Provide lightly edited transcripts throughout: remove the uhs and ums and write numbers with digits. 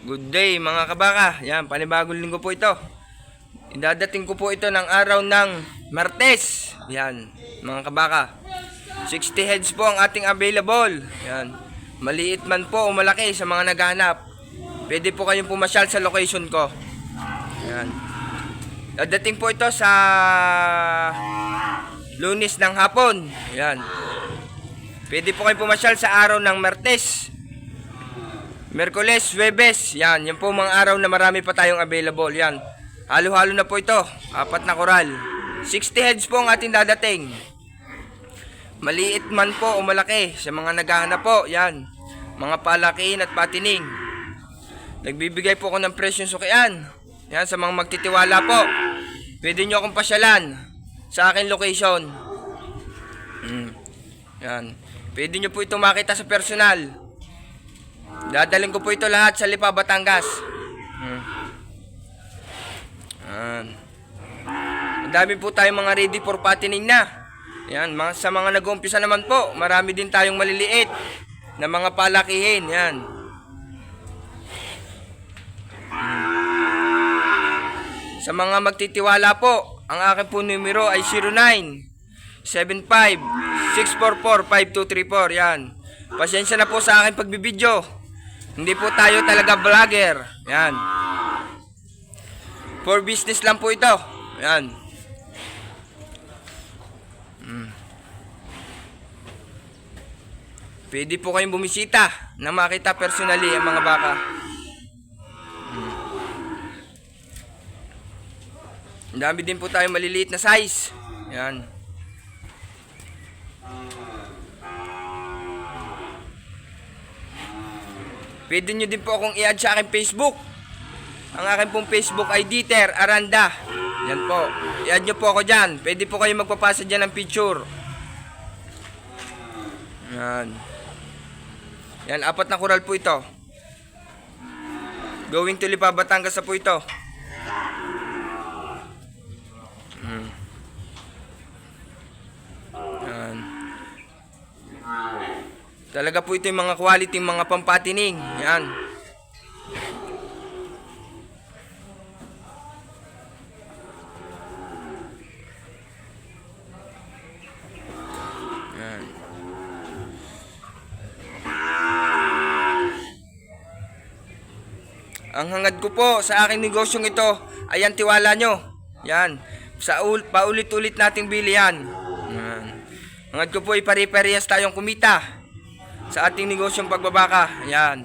Good day mga kabaka. Yan, panibagong linggo po ito. Idadating ko po ito ng araw ng Martes. Yan, mga kabaka. 60 heads po ang ating available. Yan. Maliit man po o malaki sa mga naghahanap. Pwede po kayong pumasyal sa location ko. Yan. Dadating po ito sa Lunes ng hapon. Yan. Pwede po kayong pumasyal sa araw ng Martes, Merkules, Huwebes, yan po mga araw na marami pa tayong available, yan. Halo-halo na po ito, 4 na koral. 60 heads po ang ating dadating. Maliit man po o malaki, sa mga naghahanap po, yan. Mga palakihin at patining. Nagbibigay po ako ng presyong sukian. Yan, sa mga magtitiwala po. Pwede nyo akong pasyalan sa aking location. Yan. Pwede nyo po ito makita sa personal. Dadalhin ko po ito lahat sa Lipa, Batangas. Ang dami po tayong mga ready for patining na. Yan, sa mga nag-uumpisa naman po, marami din tayong maliliit na mga palakihin. Yan. Sa mga magtitiwala po, ang akin po numero ay 0975-644-5234. Yan. Pasensya na po sa akin pagbibideo. Hindi po tayo talaga vlogger. Yan. For business lang po ito. Yan. Pwede po kayong bumisita na makita personally ang mga baka. Ang dami din po tayo maliliit na size. Yan. Pwede nyo din po akong i-add sa aking Facebook. Ang aking pong Facebook ay Dieter Aranda. Yan po. I-add nyo po ako dyan. Pwede po kayo magpapasa dyan ng picture. Yan. Yan, 4 na koral po ito. Going to Lipa, Batangas na po ito. Yan. Talaga po ito yung mga quality, mga pampatining. Yan. Yan. Ang hangad ko po sa aking negosyong ito ay ang tiwala nyo. Yan. Paulit-ulit nating bili yan. Yan. Hangad ko po ay pare-parehas tayong kumita sa ating negosyong pagbabaka. Ayan.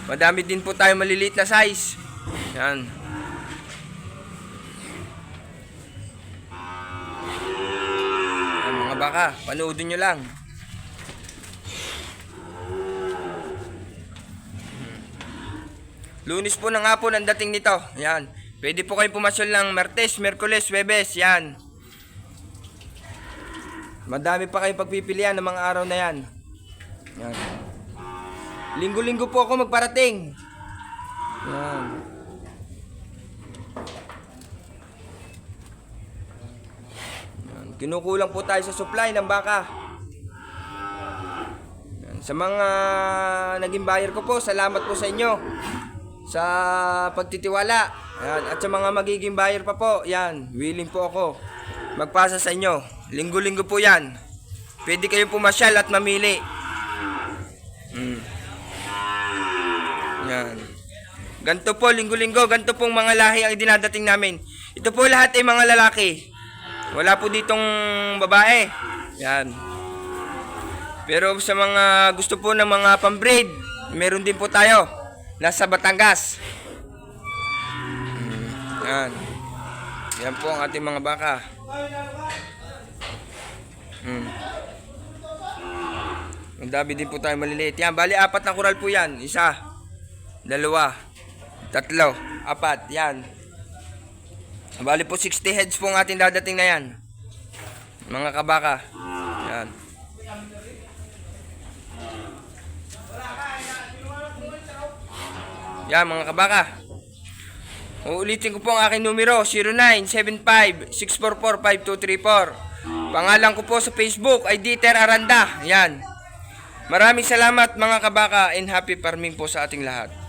Madami din po tayo maliliit na size. Ayan. Ayan mga baka, panoodin nyo lang. Lunes po ng hapon ang dating nito. Yan. Pwede po kayong pumasyal ng Martes, Merkules, Huwebes. Yan. Madami pa kayong pagpipilian ng mga araw na yan. Yan. Linggo-linggo po ako magparating. Yan. Yan. Kinukulang po tayo sa supply ng baka. Yan. Sa mga naging buyer ko po, salamat po sa inyo sa pagtitiwala. Yan. At sa mga magiging buyer pa po, yan, willing po ako magpasa sa inyo. Linggo-linggo po yan. Pwede kayong pumasyal at mamili. Yan. Ganto po, linggo-linggo, ganto pong mga lahi ang dinadating namin. Ito po lahat ay mga lalaki. Wala po ditong babae. Yan. Pero sa mga gusto po ng mga pambreed, meron din po tayo. Nasa Batangas. Yan. Yan po ang ating mga baka. Ang dami din po tayo maliliit. Yan, bali 4 na koral po yan. 1, 2, 3, 4. Yan. Bali po 60 heads po ang ating dadating na yan. Mga kabaka. Yan. Yan mga kabaka. Uulitin ko po ang aking numero, 0975-644-5234. Pangalan ko po sa Facebook ay Dieter Aranda. Yan. Maraming salamat mga kabaka and happy farming po sa ating lahat.